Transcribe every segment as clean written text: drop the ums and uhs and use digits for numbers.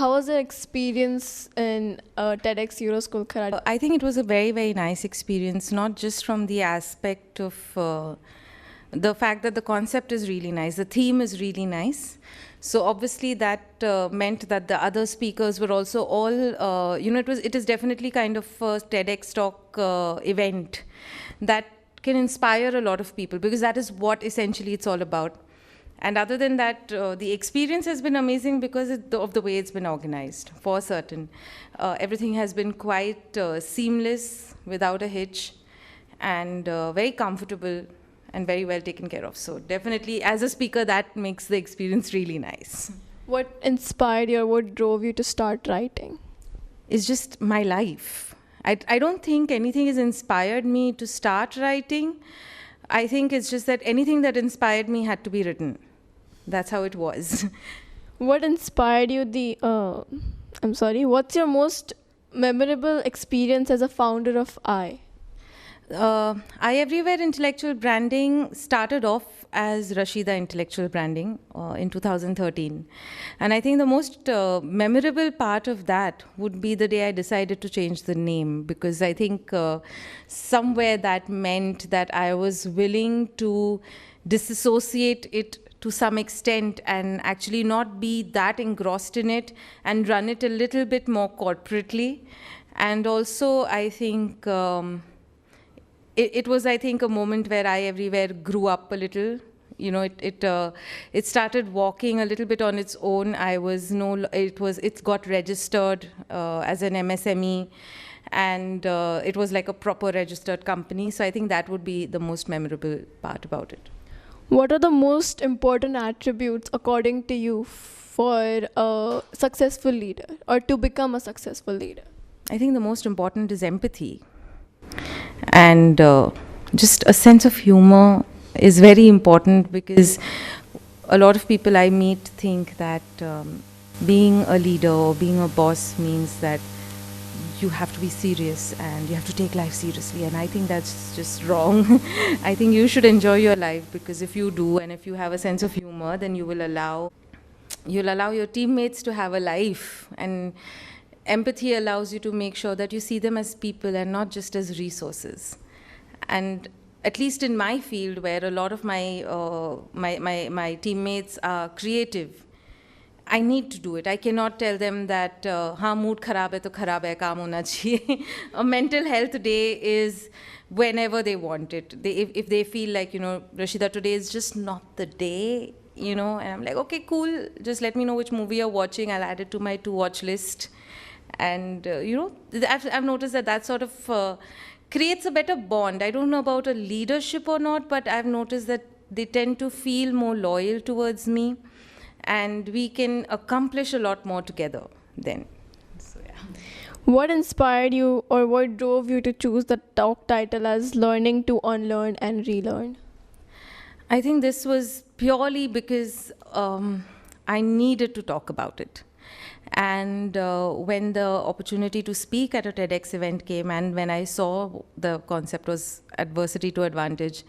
how was the experience in TEDx Euroschool Kharadi? I think it was a very, very nice experience, not just from the aspect of the fact that the concept is really nice, the theme is really nice. So obviously that meant that the other speakers were also all, it is definitely kind of a TEDx talk event that can inspire a lot of people, because that is what essentially it's all about. And other than that, the experience has been amazing because of the way it's been organized, for certain. Everything has been quite seamless, without a hitch, and very comfortable and very well taken care of. So definitely, as a speaker, that makes the experience really nice. What inspired you or what drove you to start writing? It's just my life. I don't think anything has inspired me to start writing. I think it's just that anything that inspired me had to be written. That's how it was. What inspired you what's your most memorable experience as a founder of I? I Everywhere Intellectual Branding started off as Rashida Intellectual Branding in 2013. And I think the most memorable part of that would be the day I decided to change the name, because I think somewhere that meant that I was willing to disassociate it to some extent and actually not be that engrossed in it and run it a little bit more corporately. And also, I think it was, I think, a moment where I Everywhere grew up a little. You know, it started walking a little bit on its own. It got registered as an MSME, and it was like a proper registered company. So I think that would be the most memorable part about it. What are the most important attributes, according to you, for a successful leader or to become a successful leader? I think the most important is empathy. And just a sense of humor is very important, because a lot of people I meet think that being a leader or being a boss means that you have to be serious and you have to take life seriously. And I think that's just wrong. I think you should enjoy your life, because if you do and if you have a sense of humor, then you'll allow your teammates to have a life. And empathy allows you to make sure that you see them as people and not just as resources. And at least in my field, where a lot of my teammates are creative, I need to do it. I cannot tell them that, हाँ mood खराब है तो खराब है, काम होना चाहिए. A mental health day is whenever they want it. If they feel like, Rashida, today is just not the day, and I'm like, okay, cool. Just let me know which movie you're watching. I'll add it to my to-watch list. And, I've noticed that sort of creates a better bond. I don't know about a leadership or not, but I've noticed that they tend to feel more loyal towards me. And we can accomplish a lot more together then. So, yeah. What inspired you or what drove you to choose the talk title as Learning to Unlearn and Relearn? I think this was purely because I needed to talk about it. And when the opportunity to speak at a TEDx event came, and when I saw the concept was adversity to advantage,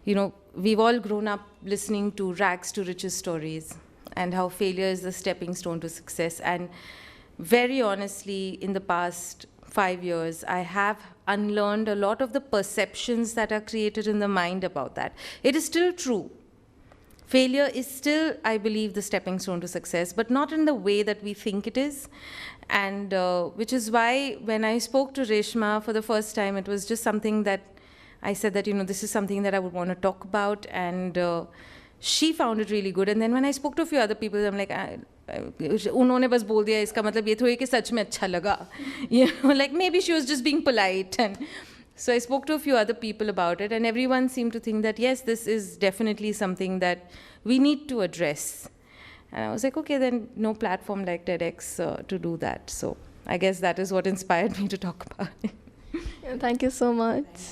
we've all grown up listening to rags to riches stories, and how failure is the stepping stone to success. And very honestly, in the past 5 years, I have unlearned a lot of the perceptions that are created in the mind about that. It is still true. Failure is still, I believe, the stepping stone to success, but not in the way that we think it is. And which is why when I spoke to Reshma for the first time, it was just something that I said that, this is something that I would want to talk about. And she found it really good. And then when I spoke to a few other people, I'm like, उन्होंने बस बोल दिया, इसका मतलब ये थोड़ी कि सच में अच्छा लगा. Like maybe she was just being polite. And so I spoke to a few other people about it, and everyone seemed to think that, yes, this is definitely something that we need to address. And I was like, okay, then no platform like TEDx to do that. So I guess that is what inspired me to talk about it. Thank you so much.